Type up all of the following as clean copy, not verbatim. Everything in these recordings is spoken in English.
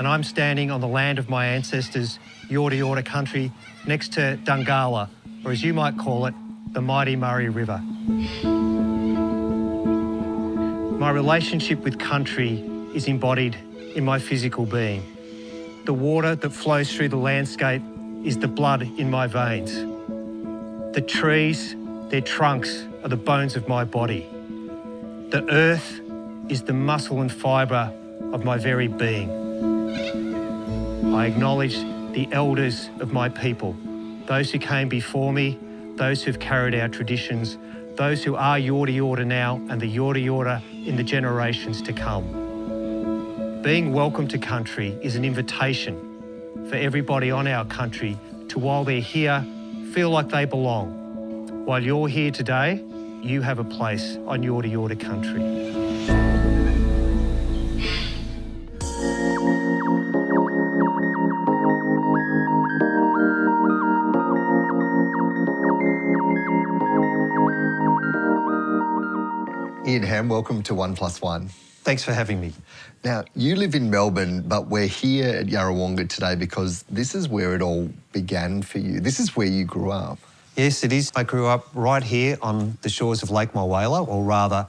And I'm standing on the land of my ancestors, Yorta country, next to Dungala, or as you might call it, the mighty Murray River. My relationship with country is embodied in my physical being. The water that flows through the landscape is the blood in my veins. The trees, their trunks, are the bones of my body. The earth is the muscle and fibre of my very being. I acknowledge the elders of my people, those who came before me, those who've carried our traditions, those who are Yorta now and the Yorta in the generations to come. Being welcome to country is an invitation for everybody on our country to, while they're here, feel like they belong. While you're here today, you have a place on Yorta country. Ian Hamm, welcome to 1+1. Thanks for having me. Now, you live in Melbourne, but we're here at Yarrawonga today because this is where it all began for you. This is where you grew up. Yes, it is. I grew up right here on the shores of Lake Mulwala, or rather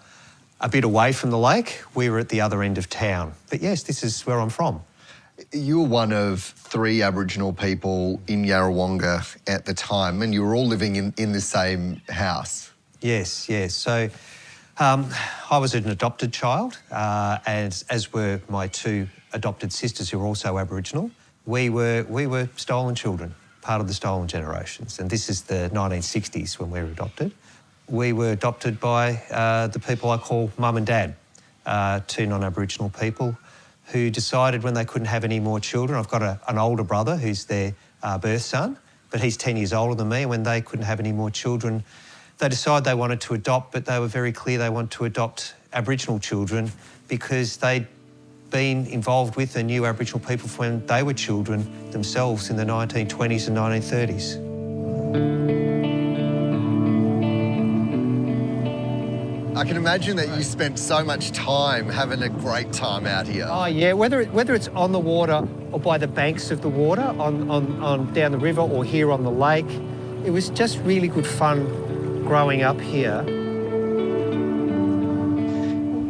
a bit away from the lake. We were at the other end of town. But yes, this is where I'm from. You were one of 3 Aboriginal people in Yarrawonga at the time, and you were all living in the same house. Yes. So I was an adopted child, as were my 2 adopted sisters who were also Aboriginal. We were stolen children, part of the stolen generations, and this is the 1960s when we were adopted. We were adopted by the people I call Mum and Dad, 2 non-Aboriginal people who decided when they couldn't have any more children. I've got an older brother who's their birth son, but he's 10 years older than me, and when they couldn't have any more children, they decided they wanted to adopt, but they were very clear they wanted to adopt Aboriginal children because they'd been involved with and knew Aboriginal people from when they were children themselves in the 1920s and 1930s. I can imagine that you spent so much time having a great time out here. Oh yeah, whether it's on the water or by the banks of the water, on down the river or here on the lake, it was just really good fun growing up here.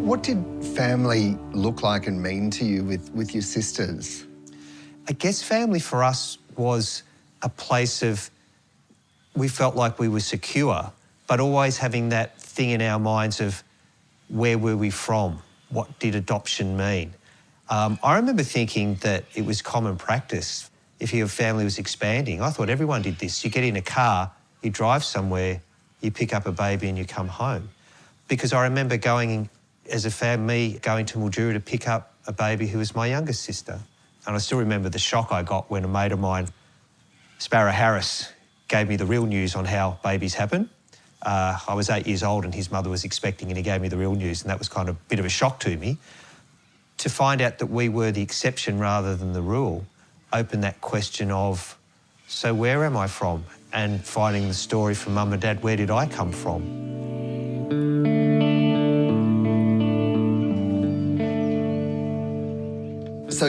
What did family look like and mean to you with your sisters? I guess family for us was a place of, we felt like we were secure, but always having that thing in our minds of where were we from? What did adoption mean? I remember thinking that it was common practice if your family was expanding. I thought everyone did this. You get in a car, you drive somewhere, you pick up a baby and you come home. Because I remember going as a family, going to Mildura to pick up a baby who was my youngest sister. And I still remember the shock I got when a mate of mine, Sparrow Harris, gave me the real news on how babies happen. I was 8 years old and his mother was expecting and he gave me the real news, and that was kind of a bit of a shock to me. To find out that we were the exception rather than the rule opened that question of, so where am I from? And finding the story from Mum and Dad, where did I come from? So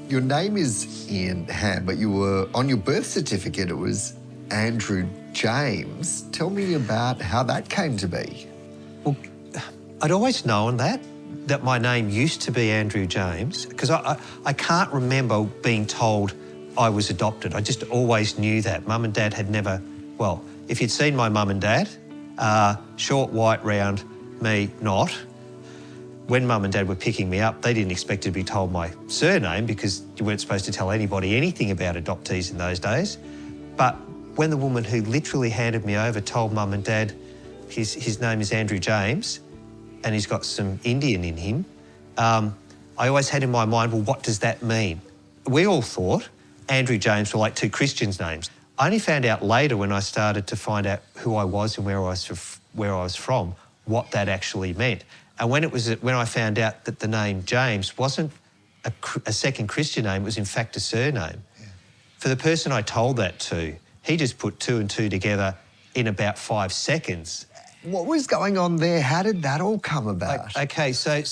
your name is Ian Hamm, but you were, on your birth certificate, it was Andrew James. Tell me about how that came to be. Well, I'd always known that my name used to be Andrew James, because I can't remember being told I was adopted. I just always knew that. Mum and Dad had never, well, if you'd seen my mum and dad, short, white, round, me not. When Mum and Dad were picking me up, they didn't expect to be told my surname because you weren't supposed to tell anybody anything about adoptees in those days. But when the woman who literally handed me over told Mum and Dad his name is Andrew James and he's got some Indian in him, I always had in my mind, well, what does that mean? We all thought Andrew James were like 2 Christians' names. I only found out later when I started to find out who I was and where I was from, what that actually meant. And when I found out that the name James wasn't a second Christian name, it was in fact a surname. Yeah. For the person I told that to, he just put 2 and 2 together in about 5 seconds. What was going on there? How did that all come about? Okay, so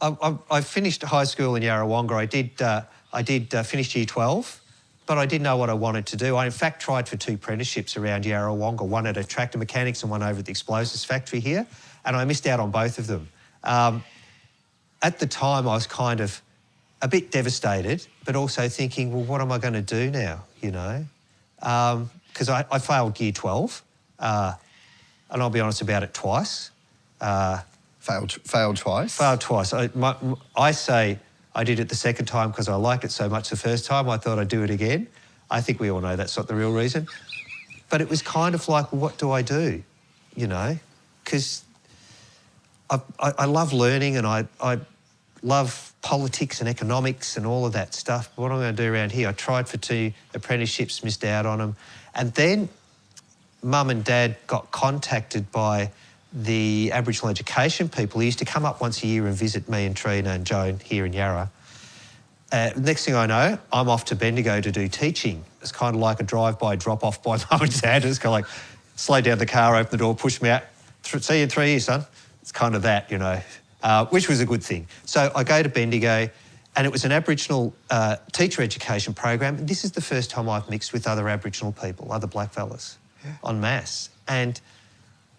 I finished high school in Yarrawonga. I did finish year 12, but I didn't know what I wanted to do. I, in fact, tried for 2 apprenticeships around Yarrawonga, one at a tractor mechanics and one over at the explosives factory here, and I missed out on both of them. At the time, I was kind of a bit devastated, but also thinking, well, what am I going to do now, you know? Because I failed year 12, and I'll be honest about it, twice. Failed twice? Failed twice. I say I did it the second time because I liked it so much the first time, I thought I'd do it again. I think we all know that's not the real reason. But it was kind of like, well, what do I do, you know? Because I love learning and I love politics and economics and all of that stuff. What am I going to do around here? I tried for 2 apprenticeships, missed out on them. And then Mum and Dad got contacted by the Aboriginal education people. Who used to come up once a year and visit me and Trina and Joan here in Yarra. Next thing I know, I'm off to Bendigo to do teaching. It's kind of like a drive-by, drop-off by Mum and Dad. It's kind of like, slow down the car, open the door, push me out. See you in 3 years, son. It's kind of that, you know, which was a good thing. So I go to Bendigo, and it was an Aboriginal teacher education program. And this is the first time I've mixed with other Aboriginal people, other blackfellas, en masse. And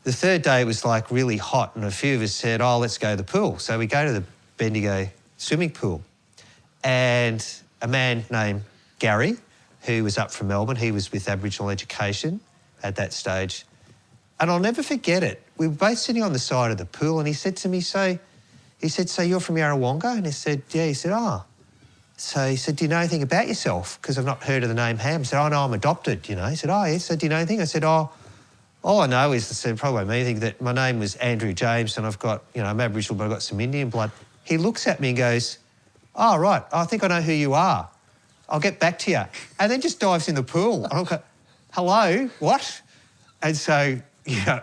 the third day it was like really hot, and a few of us said, oh, let's go to the pool. So we go to the Bendigo swimming pool, and a man named Gary, who was up from Melbourne, he was with Aboriginal education at that stage, and I'll never forget it. We were both sitting on the side of the pool, and he said to me, so you're from Yarrawonga? And I said, yeah. He said, oh. So he said, do you know anything about yourself? Because I've not heard of the name Hamm. I said, oh, no, I'm adopted, you know. He said, oh, yeah. So do you know anything? I said, oh, all I know is, I said, probably me, think that my name was Andrew James and I've got, you know, I'm Aboriginal, but I've got some Indian blood. He looks at me and goes, oh, right, I think I know who you are. I'll get back to you. And then just dives in the pool. And I'm like, hello, what? And so, you know,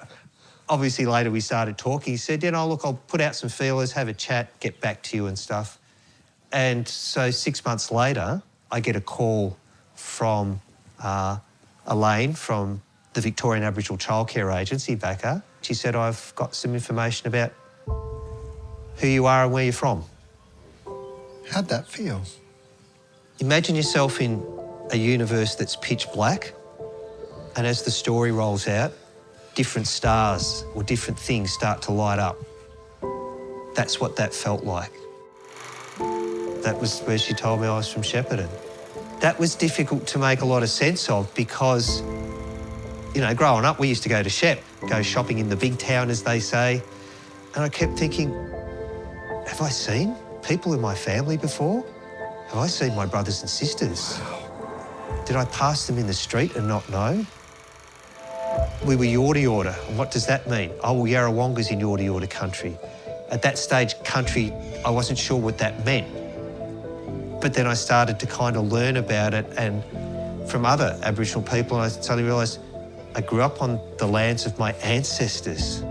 obviously later we started talking. He said, you know, look, I'll put out some feelers, have a chat, get back to you and stuff. And so 6 months later, I get a call from Elaine from the Victorian Aboriginal Childcare Agency, backer. She said, I've got some information about who you are and where you're from. How'd that feel? Imagine yourself in a universe that's pitch black, and as the story rolls out, different stars or different things start to light up. That's what that felt like. That was where she told me I was from Shepparton. That was difficult to make a lot of sense of because, you know, growing up, we used to go to Shep, go shopping in the big town, as they say. And I kept thinking, have I seen people in my family before? Have I seen my brothers and sisters? Did I pass them in the street and not know? We were Yorta. And what does that mean? Oh, well, Yarrawonga's in Yorta country. At that stage, country, I wasn't sure what that meant. But then I started to kind of learn about it and from other Aboriginal people, and I suddenly realised I grew up on the lands of my ancestors.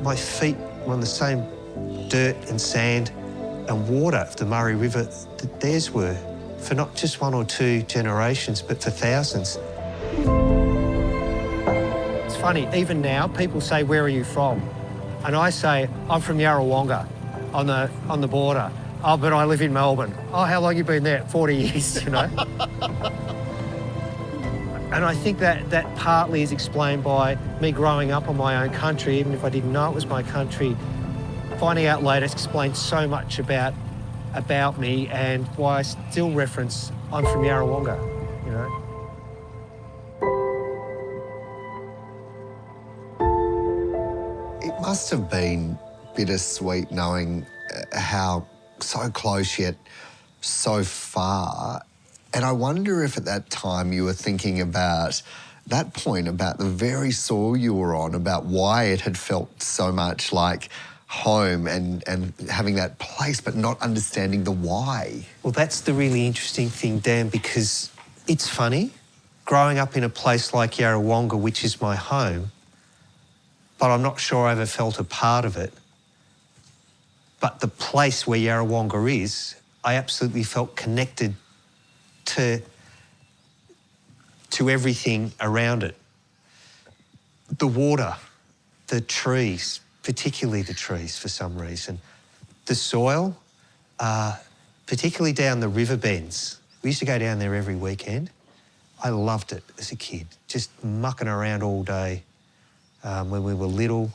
My feet were on the same dirt and sand and water of the Murray River that theirs were, for not just 1 or 2 generations, but for thousands. It's funny, even now, people say, where are you from? And I say, I'm from Yarrawonga, on the border. Oh, but I live in Melbourne. Oh, how long have you been there? 40 years, you know? And I think that partly is explained by me growing up on my own country, even if I didn't know it was my country. Finding out later explains so much about me and why I still reference I'm from Yarrawonga, you know? It must have been bittersweet knowing how so close yet so far. And I wonder if at that time you were thinking about that point, about the very soil you were on, about why it had felt so much like home and having that place, but not understanding the why. Well, that's the really interesting thing, Dan, because it's funny, growing up in a place like Yarrawonga, which is my home, but I'm not sure I ever felt a part of it. But the place where Yarrawonga is, I absolutely felt connected to everything around it. The water, the trees, particularly the trees for some reason, The soil, particularly down the river bends. We used to go down there every weekend. I loved it as a kid, just mucking around all day when we were little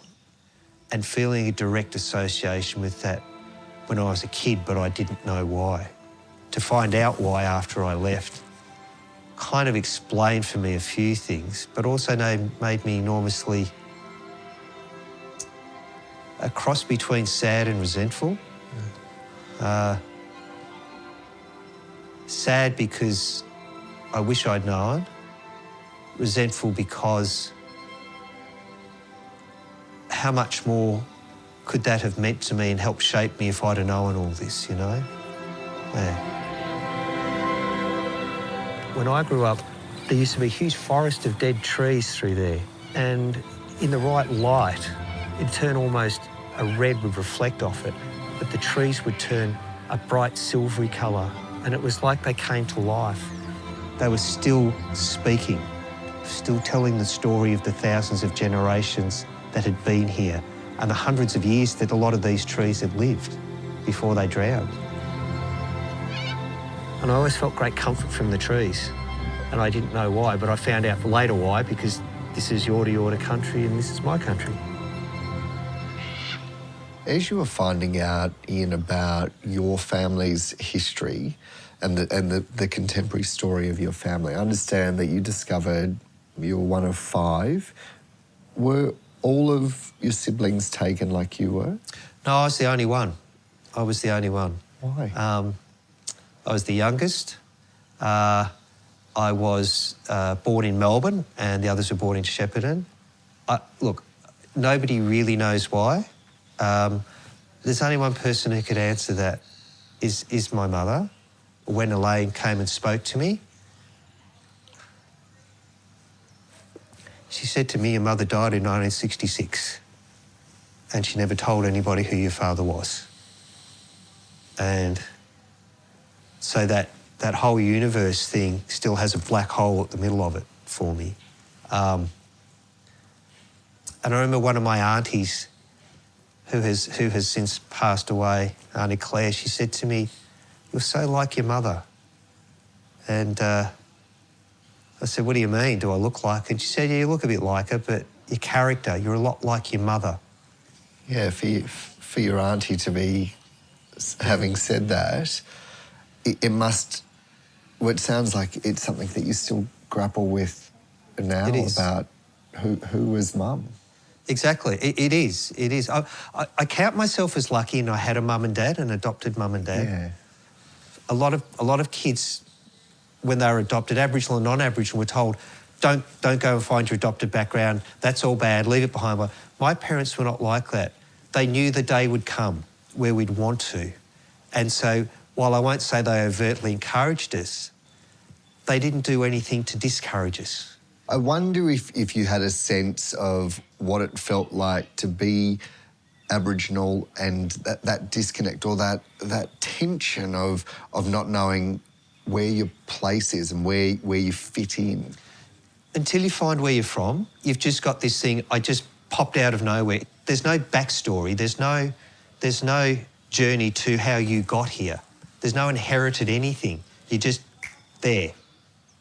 and feeling a direct association with that when I was a kid, but I didn't know why. To find out why after I left kind of explained for me a few things, but also made me enormously a cross between sad and resentful. Sad because I wish I'd known. Resentful because how much more could that have meant to me and helped shape me if I'd have known all this, you know? Yeah. When I grew up, there used to be a huge forest of dead trees through there, and in the right light, it'd turn almost a red would reflect off it, but the trees would turn a bright silvery colour, and it was like they came to life. They were still speaking, still telling the story of the thousands of generations that had been here and the hundreds of years that a lot of these trees had lived before they drowned. And I always felt great comfort from the trees, and I didn't know why, but I found out later why, because this is Yorta country and this is my country. As you were finding out, Ian, about your family's history and the contemporary story of your family, I understand that you discovered you were one of 5. Were all of your siblings taken like you were? No, I was the only one. I was the only one. Why? I was the youngest. I was born in Melbourne and the others were born in Shepparton. Look, nobody really knows why. There's only one person who could answer that, is my mother. When Elaine came and spoke to me, she said to me, your mother died in 1966 and she never told anybody who your father was. And so that whole universe thing still has a black hole at the middle of it for me. And I remember one of my aunties who has since passed away, Auntie Claire, she said to me, you're so like your mother. And I said, what do you mean? Do I look like her? And she said, yeah, you look a bit like her, but your character, you're a lot like your mother. Yeah, for your auntie to be having said that, it must, well, it sounds like it's something that you still grapple with now about who was mum. Exactly, it is. I count myself as lucky, and I had a mum and dad, an adopted mum and dad. Yeah. A lot of kids, when they were adopted, Aboriginal and non-Aboriginal, were told, don't go and find your adopted background, that's all bad, leave it behind. Well, my parents were not like that. They knew the day would come where we'd want to. And so, while I won't say they overtly encouraged us, they didn't do anything to discourage us. I wonder if you had a sense of what it felt like to be Aboriginal and that disconnect or that tension of not knowing where your place is and where you fit in. Until you find where you're from, you've just got this thing, I just popped out of nowhere. There's no backstory, there's no journey to how you got here. There's no inherited anything. You're just there.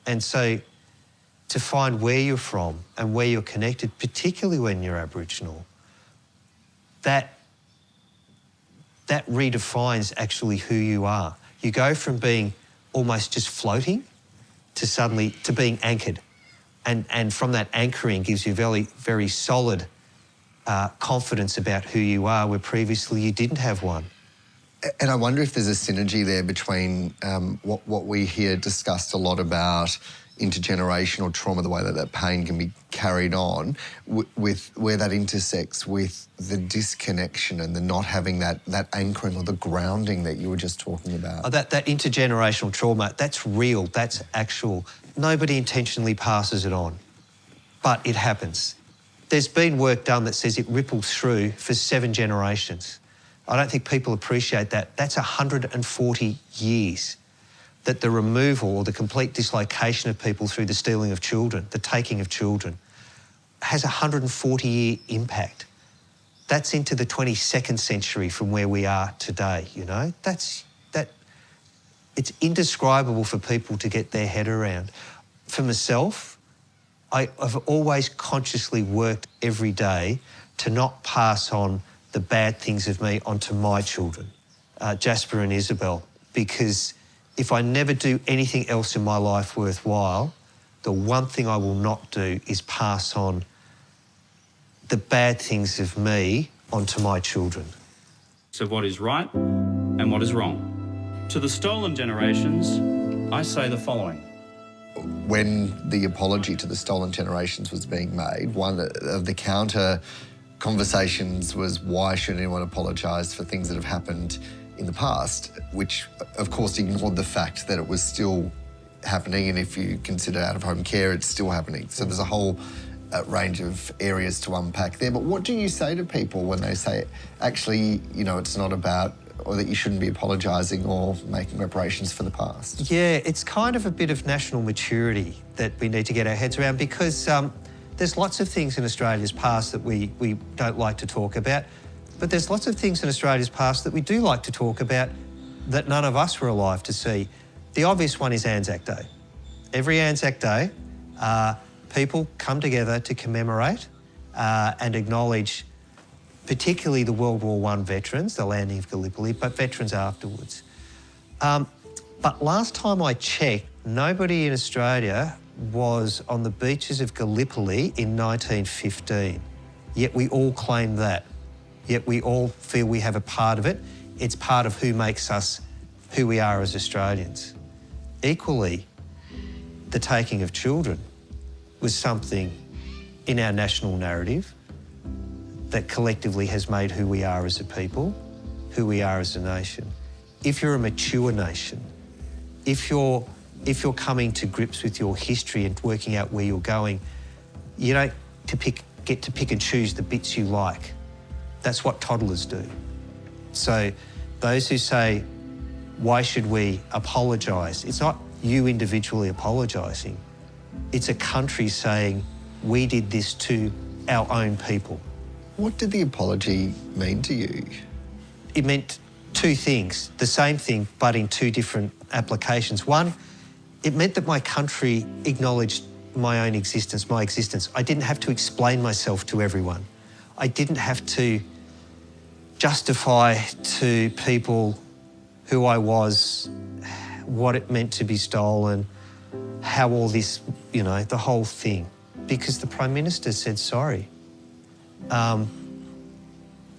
And so to find where you're from and where you're connected, particularly when you're Aboriginal, that redefines actually who you are. You go from being almost just floating to being anchored. And from that anchoring gives you very, very solid confidence about who you are, where previously you didn't have one. And I wonder if there's a synergy there between what we hear discussed a lot about intergenerational trauma, the way that pain can be carried on, with where that intersects with the disconnection and the not having that anchoring or the grounding that you were just talking about. That intergenerational trauma, that's real, that's actual. Nobody intentionally passes it on, but it happens. There's been work done that says it ripples through for 7 generations. I don't think people appreciate that. That's 140 years that the removal or the complete dislocation of people through the stealing of children, the taking of children, has a 140-year impact. That's into the 22nd century from where we are today, you know? It's indescribable for people to get their head around. For myself, I've always consciously worked every day to not pass on the bad things of me onto my children, Jasper and Isabel, because if I never do anything else in my life worthwhile, the one thing I will not do is pass on the bad things of me onto my children. So what is right and what is wrong? To the stolen generations, I say the following. When the apology to the stolen generations was being made, one of the counter conversations was, why should anyone apologise for things that have happened in the past, which of course ignored the fact that it was still happening, and if you consider out-of-home care, it's still happening. So there's a whole range of areas to unpack there. But what do you say to people when they say, actually, you know, it's not about, or that you shouldn't be apologising or making reparations for the past? Yeah, it's kind of a bit of national maturity that we need to get our heads around, because there's lots of things in Australia's past that we don't like to talk about, but there's lots of things in Australia's past that we do like to talk about that none of us were alive to see. The obvious one is Anzac Day. Every Anzac Day, people come together to commemorate and acknowledge particularly the World War I veterans, the landing of Gallipoli, but veterans afterwards. But last time I checked, nobody in Australia was on the beaches of Gallipoli in 1915. Yet we all claim that. Yet we all feel we have a part of it. It's part of who makes us who we are as Australians. Equally, the taking of children was something in our national narrative that collectively has made who we are as a people, who we are as a nation. If you're a mature nation, if you're coming to grips with your history and working out where you're going, you don't get to pick and choose the bits you like. That's what toddlers do. So those who say, why should we apologise? It's not you individually apologising. It's a country saying, we did this to our own people. What did the apology mean to you? It meant two things, the same thing, but in two different applications. One, it meant that my country acknowledged my own existence, my existence. I didn't have to explain myself to everyone. I didn't have to justify to people who I was, what it meant to be stolen, how all this, you know, the whole thing. Because the Prime Minister said sorry. On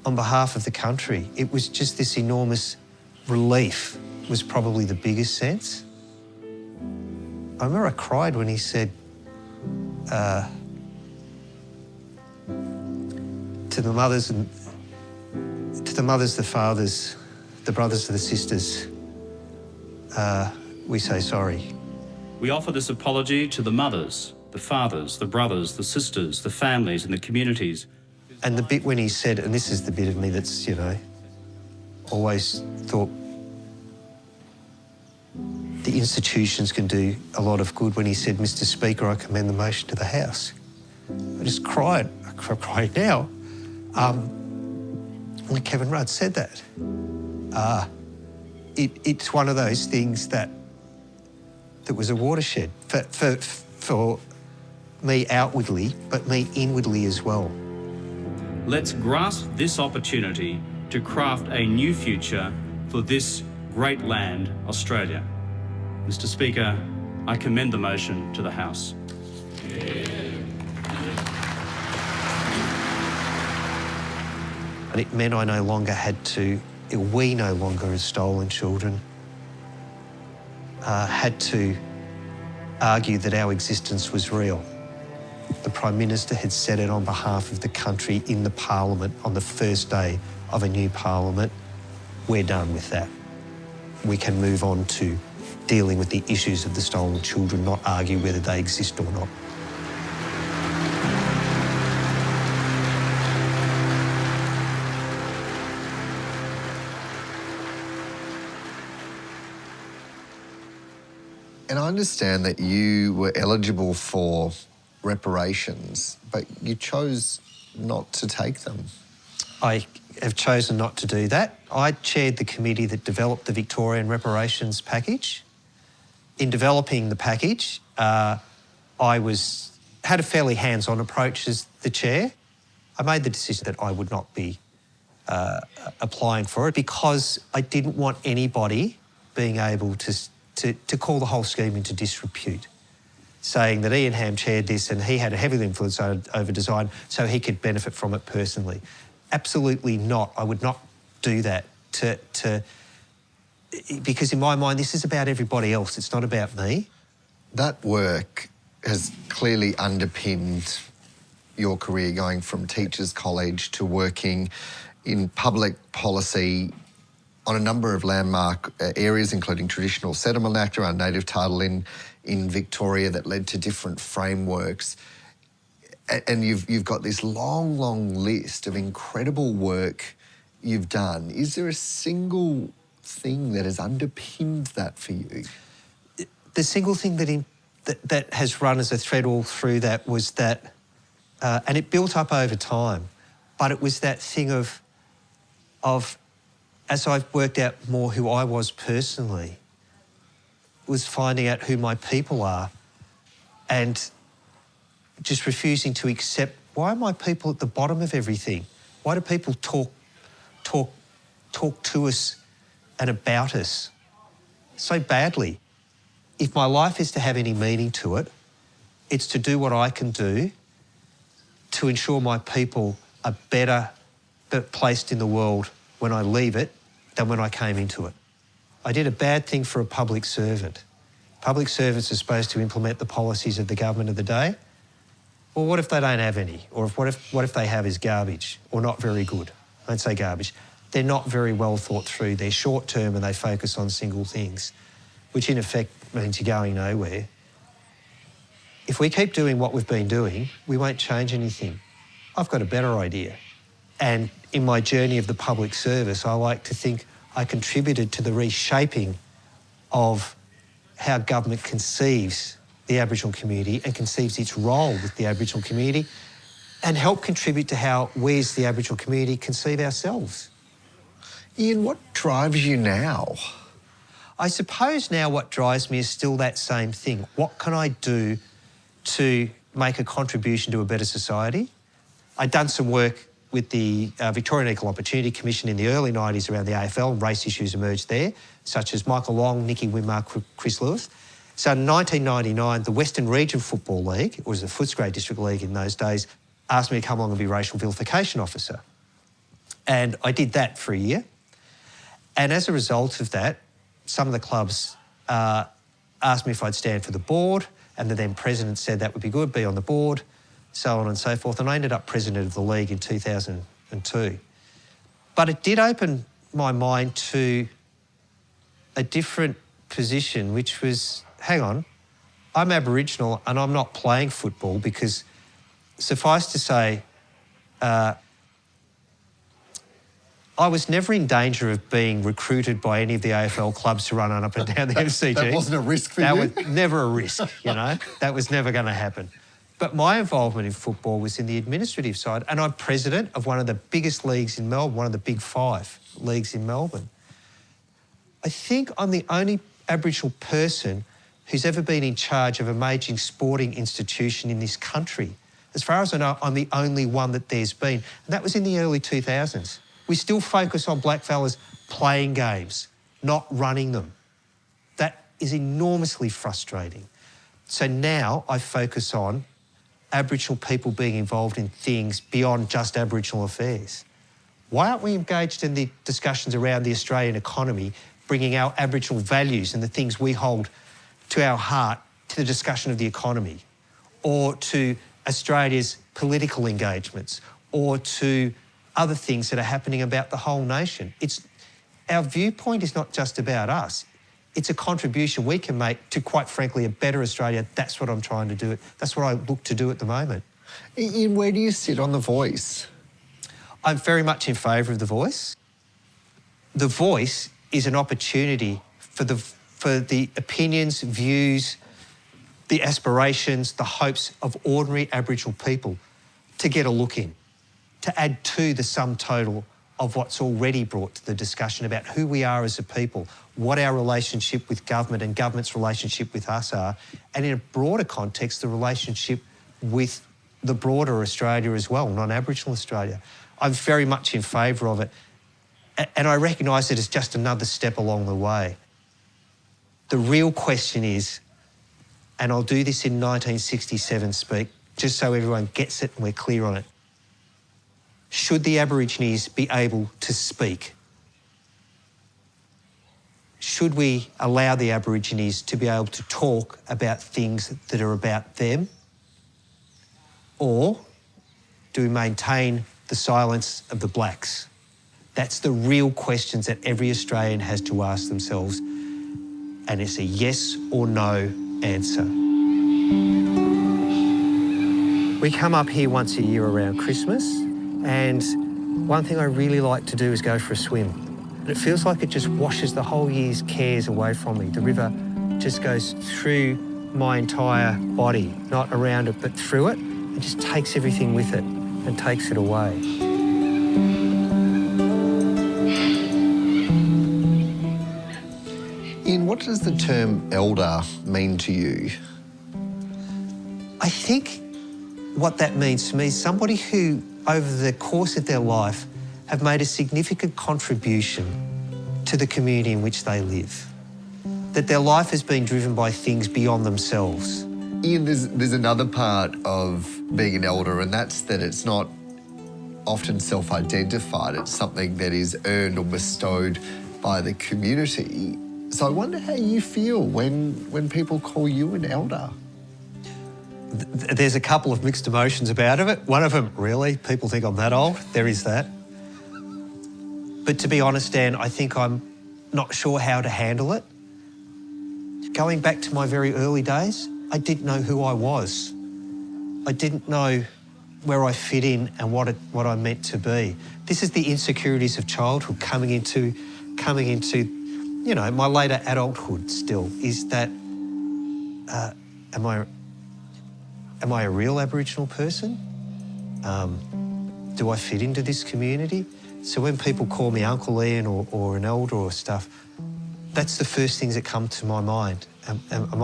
behalf of the country. It was just this enormous relief was probably the biggest sense. I remember I cried when he said to the mothers, the fathers, the brothers and the sisters, we say sorry. We offer this apology to the mothers, the fathers, the brothers, the sisters, the families and the communities. And the bit when he said, and this is the bit of me that's, you know, always thought the institutions can do a lot of good, when he said, Mr. Speaker, I commend the motion to the House. I just cried. I cry now. When Kevin Rudd said that. It's one of those things that was a watershed for me outwardly, but me inwardly as well. Let's grasp this opportunity to craft a new future for this great land, Australia. Mr. Speaker, I commend the motion to the House. And it meant I no longer had to, we no longer as stolen children, had to argue that our existence was real. The Prime Minister had said it on behalf of the country in the Parliament on the first day of a new Parliament. We're done with that. We can move on to dealing with the issues of the stolen children, not argue whether they exist or not. And I understand that you were eligible for reparations, but you chose not to take them. I have chosen not to do that. I chaired the committee that developed the Victorian reparations package. In developing the package, I had a fairly hands-on approach as the chair. I made the decision that I would not be applying for it because I didn't want anybody being able to call the whole scheme into disrepute, saying that Ian Hamm chaired this and he had a heavy influence over design so he could benefit from it personally. Absolutely not. I would not do that because in my mind this is about everybody else, it's not about me. That work has clearly underpinned your career, going from teachers' college to working in public policy on a number of landmark areas, including Traditional Settlement Act around native title in Victoria that led to different frameworks. And you've got this long, long list of incredible work you've done. Is there a single thing that has underpinned that for you? The single thing that has run as a thread all through that was that, and it built up over time, but it was that thing of as I've worked out more who I was personally, was finding out who my people are and just refusing to accept, why are my people at the bottom of everything? Why do people talk to us and about us so badly? If my life is to have any meaning to it, it's to do what I can do to ensure my people are better placed in the world when I leave it than when I came into it. I did a bad thing for a public servant. Public servants are supposed to implement the policies of the government of the day. Well, what if they don't have any? Or what if they have is garbage or not very good? I don't say garbage. They're not very well thought through. They're short term and they focus on single things, which in effect means you're going nowhere. If we keep doing what we've been doing, we won't change anything. I've got a better idea. And in my journey of the public service, I like to think I contributed to the reshaping of how government conceives the Aboriginal community and conceives its role with the Aboriginal community, and help contribute to how we as the Aboriginal community conceive ourselves. Ian, what drives you now? I suppose now what drives me is still that same thing. What can I do to make a contribution to a better society? I'd done some work with the Victorian Equal Opportunity Commission in the early 90s around the AFL, and race issues emerged there, such as Michael Long, Nicky Winmar, Chris Lewis. So in 1999, the Western Region Football League, it was the Footscray District League in those days, asked me to come along and be racial vilification officer. And I did that for a year. And as a result of that, some of the clubs asked me if I'd stand for the board, and the then president said that would be good, be on the board, so on and so forth. And I ended up president of the league in 2002. But it did open my mind to a different position, which was, hang on, I'm Aboriginal and I'm not playing football because, suffice to say, I was never in danger of being recruited by any of the AFL clubs to run up and down the MCG. That wasn't a risk for you? That was never a risk, you know. That was never going to happen. But my involvement in football was in the administrative side, and I'm president of one of the biggest leagues in Melbourne, one of the big 5 leagues in Melbourne. I think I'm the only Aboriginal person who's ever been in charge of a major sporting institution in this country. As far as I know, I'm the only one that there's been, and that was in the early 2000s. We still focus on blackfellas playing games, not running them. That is enormously frustrating. So now I focus on Aboriginal people being involved in things beyond just Aboriginal affairs. Why aren't we engaged in the discussions around the Australian economy, bringing our Aboriginal values and the things we hold to our heart to the discussion of the economy, or to Australia's political engagements, or to other things that are happening about the whole nation? Our viewpoint is not just about us. It's a contribution we can make to, quite frankly, a better Australia. That's what I'm trying to do. That's what I look to do at the moment. Ian, where do you sit on The Voice? I'm very much in favour of The Voice. The Voice is an opportunity for the opinions, views, the aspirations, the hopes of ordinary Aboriginal people to get a look in. to add to the sum total of what's already brought to the discussion about who we are as a people, what our relationship with government and government's relationship with us are, and in a broader context, the relationship with the broader Australia as well, non-Aboriginal Australia. I'm very much in favour of it, and I recognise it as just another step along the way. The real question is, and I'll do this in 1967 speak, just so everyone gets it and we're clear on it, should the Aborigines be able to speak? Should we allow the Aborigines to be able to talk about things that are about them? Or do we maintain the silence of the blacks? That's the real questions that every Australian has to ask themselves, and it's a yes or no answer. We come up here once a year around Christmas, and one thing I really like to do is go for a swim. And it feels like it just washes the whole year's cares away from me. The river just goes through my entire body, not around it, but through it, and just takes everything with it and takes it away. Ian, what does the term elder mean to you? I think what that means to me is somebody who, over the course of their life, have made a significant contribution to the community in which they live. That their life has been driven by things beyond themselves. Ian, there's another part of being an elder, and that's that it's not often self-identified. It's something that is earned or bestowed by the community. So I wonder how you feel when people call you an elder. There's a couple of mixed emotions about it. One of them, really, people think I'm that old. There is that. But to be honest, Dan, I think I'm not sure how to handle it. Going back to my very early days, I didn't know who I was. I didn't know where I fit in and what I meant to be. This is the insecurities of childhood coming into, you know, my later adulthood still, is that, am I a real Aboriginal person? Do I fit into this community? So when people call me Uncle Ian or an elder or stuff, that's the first things that come to my mind. Am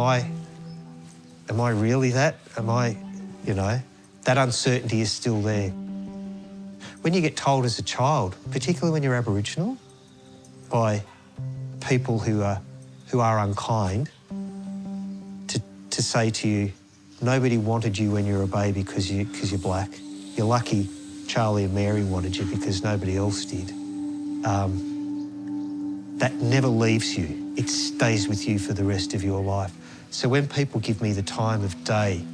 I really that? Am I, you know, that uncertainty is still there. When you get told as a child, particularly when you're Aboriginal, by people who are unkind, to say to you, nobody wanted you when you were a baby because you're black. You're lucky Charlie and Mary wanted you because nobody else did. That never leaves you. It stays with you for the rest of your life. So when people give me the time of day,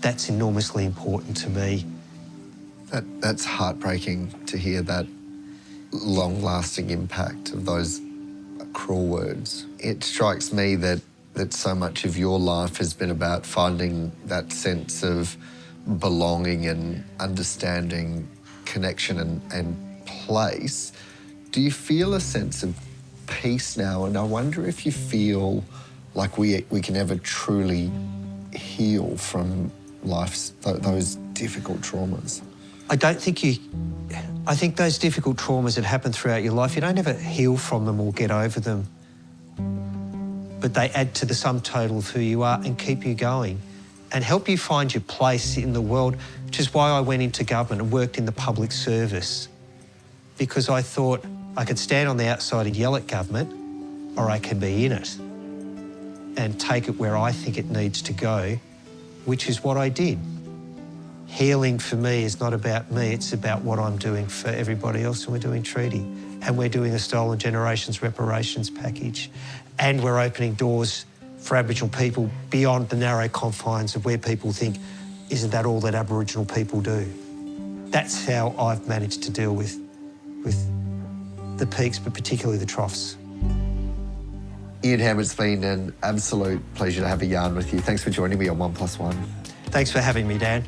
that's enormously important to me. That's heartbreaking to hear that long-lasting impact of those cruel words. It strikes me that so much of your life has been about finding that sense of belonging and understanding, connection and place. Do you feel a sense of peace now? And I wonder if you feel like we can ever truly heal from life's those difficult traumas. I think those difficult traumas that happen throughout your life, you don't ever heal from them or get over them, but they add to the sum total of who you are and keep you going and help you find your place in the world, which is why I went into government and worked in the public service, because I thought I could stand on the outside and yell at government, or I can be in it and take it where I think it needs to go, which is what I did. Healing for me is not about me, it's about what I'm doing for everybody else, and we're doing treaty. And we're doing a Stolen Generations reparations package. And we're opening doors for Aboriginal people beyond the narrow confines of where people think, isn't that all that Aboriginal people do? That's how I've managed to deal with the peaks, but particularly the troughs. Ian Hamm, it's been an absolute pleasure to have a yarn with you. Thanks for joining me on 1+1. Thanks for having me, Dan.